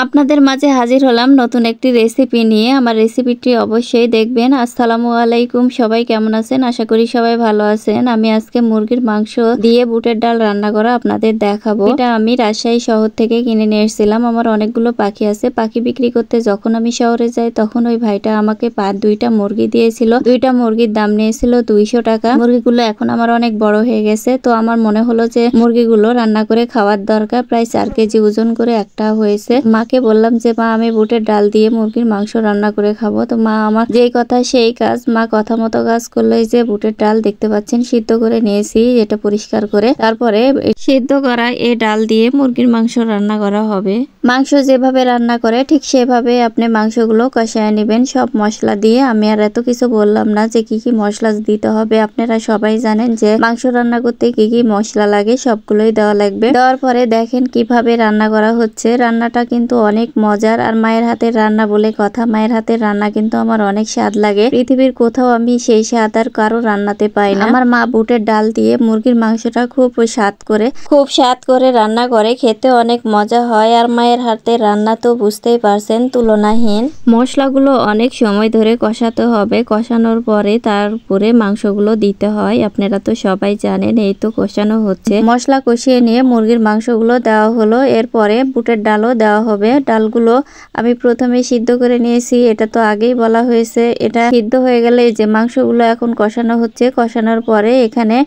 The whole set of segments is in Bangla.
আপনাদের মাঝে হাজির হলাম নতুন একটি রেসিপি নিয়ে। আমার রেসিপিটি অবশ্যই দেখবেন। আসসালামু আলাইকুম, সবাই কেমন আছেন? আশা করি সবাই ভালো আছেন। আমি আজকে মুরগির মাংস দিয়ে বুটের ডাল রান্না করা আপনাদের দেখাবো। এটা আমি রাজশাহী শহর থেকে কিনে নিয়ে এসেছিলাম। আমার অনেকগুলো পাখি আছে। পাখি বিক্রি করতে যখন আমি শহরে যাই তখন ওই ভাইটা আমাকে দুইটা মুরগি দিয়েছিল। দুইটা মুরগির দাম নিয়েছিল 200 টাকা। মুরগিগুলো এখন আমার অনেক বড় হয়ে গেছে, তো আমার মনে হলো যে মুরগিগুলো রান্না করে খাওয়ার দরকার। প্রায় 4 কেজি ওজন করে একটা হয়েছে। মাকে বললাম যে মা, আমি বুটের ডাল দিয়ে মুরগির মাংস রান্না করে খাবো। তো মা আমার যেই কথা সেই কাজ, মা কথা মতো কাজ করলো। এই যে বুটের ডাল দেখতে পাচ্ছেন সিদ্ধ করে নিয়েছি, এটা পরিষ্কার করে। তারপরে সিদ্ধ করা এই ডাল দিয়ে মুরগির মাংস রান্না করা হবে। মাংস যেভাবে রান্না করে ঠিক সেভাবে আপনি মাংসগুলো কষায় নেবেন সব মশলা দিয়ে। আমি আর এত কিছু বললাম না যে কি কি মশলা দিতে হবে। আপনারা সবাই জানেন যে মাংস রান্না করতে কি কি মশলা লাগে, সবগুলোই দেওয়া লাগবে। দেওয়ার পরে দেখেন কিভাবে রান্না করা হচ্ছে। রান্নাটা কিন্তু অনেক মজার, আর মায়ের হাতের রান্না বলে কথা। মায়ের হাতের রান্না কিন্তু আমার অনেক স্বাদ লাগে। পৃথিবীর কোথাও আমি সেই স্বাদ আর কারো রান্নাতে পাই না। আমার মা বুটের ডাল দিয়ে মুরগির মাংসটা খুব স্বাদ করে রান্না করে, খেতে অনেক মজা হয়। আর মায়ের হাতের রান্না তো বুঝতেই পারছেন, তুলনাহীন। মশলাগুলো অনেক সময় ধরে কষাতে হবে। কষানোর পরে তারপরে মাংসগুলো দিতে হয়। আপনারা তো সবাই জানেন। এই তো কষানো হচ্ছে। মশলা কষিয়ে নিয়ে মুরগির মাংসগুলো দেওয়া হলো। এরপরে বুটের ডালও দেওয়া হবে। ডালগুলো আমি প্রথমে সিদ্ধ করে নিয়েছি, এটা তো আগেই বলা হয়েছে। এটা সিদ্ধ হয়ে গেলে যে মাংসগুলো এখন কষানো হচ্ছে, কষানোর পরে এখানে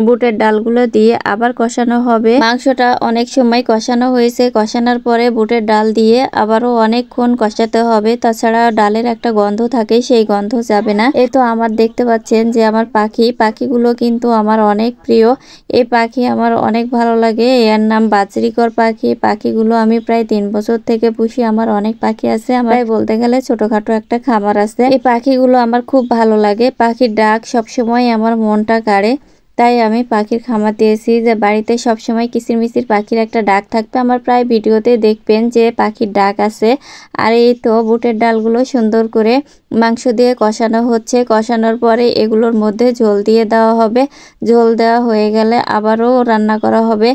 বুটের ডালগুলো দিয়ে আবার কষানো হবে। মাংসটা অনেক সময় কষানো হয়েছে, কষানোর পরে বুটের ডাল দিয়ে আবারও অনেকক্ষণ কষাতে হবে। তাছাড়া ডালের একটা গন্ধ থাকে, সেই গন্ধ যাবে না। এই তো আমার দেখতে পাচ্ছেন যে আমার পাখিগুলো কিন্তু আমার অনেক প্রিয়। এই পাখি আমার অনেক ভালো লাগে। এর নাম বাজরিকর পাখি। পাখিগুলো আমি প্রায় 3 বছর থেকে পুষি। আমার অনেক পাখি আছে। আমার বলতে গেলে ছোটখাটো একটা খামার আছে। এই পাখিগুলো আমার খুব ভালো লাগে। পাখির ডাক সবসময় আমার মনটা কাড়ে। তাই আমি পাখির খামার দিয়েছি, যে বাড়িতে সবসময় কিচিরমিচির পাখির একটা ডাক থাকবে। আমার প্রায় ভিডিওতে দেখবেন যে পাখির ডাক আছে। আর এই তো বুটের ডালগুলো সুন্দর করে মাংস দিয়ে কষানো হচ্ছে। কষানোর পরে এগুলোর মধ্যে ঝোল দিয়ে দেওয়া হবে। ঝোল দেওয়া হয়ে গেলে আবারও রান্না করা হবে।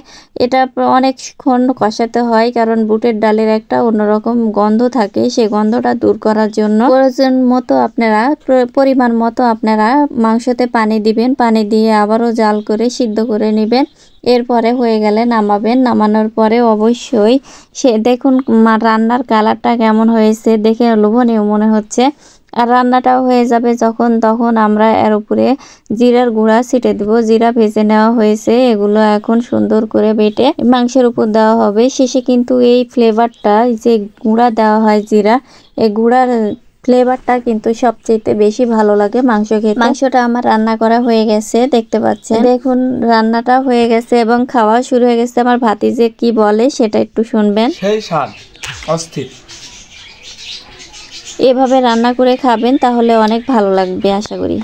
এটা অনেকক্ষণ কষাতে হয়, কারণ বুটের ডালের একটা অন্যরকম গন্ধ থাকে। সেই গন্ধটা দূর করার জন্য পরিমাণ মতো আপনারা মাংসতে পানি দিবেন। পানি দিয়ে আবারও জাল করে সিদ্ধ করে নেবেন। এরপরে হয়ে গেলে নামাবেন। নামানোর পরে অবশ্যই দেখুন রান্নার কালারটা কেমন হয়েছে, দেখে লোভনীয় মনে হচ্ছে। আর রান্নাটাও হয়ে যাবে যখন, তখন আমরা এর উপরে জিরার গুঁড়া ছিটে দিব। জিরা ভেজে নেওয়া হয়েছে, এগুলো এখন সুন্দর করে বেটে মাংসের উপর দেওয়া হবে। শেষে কিন্তু এই ফ্লেভারটা, যে গুঁড়া দেওয়া হয় জিরা, এই গুঁড়ার ফ্লেভারটা কিন্তু সবচেয়ে বেশি ভালো লাগে মাংস খেতে। মাংসটা আমার রান্না করা হয়ে গেছে, দেখতে পাচ্ছেন। দেখুন রান্নাটা হয়ে গেছে এবং খাওয়া শুরু হয়ে গেছে। আমার ভাতিজে কি বলে সেটা একটু শুনবেন। সেই স্বাদ অস্থির। এভাবে রান্না করে খাবেন, তাহলে অনেক ভালো লাগবে আশা করি।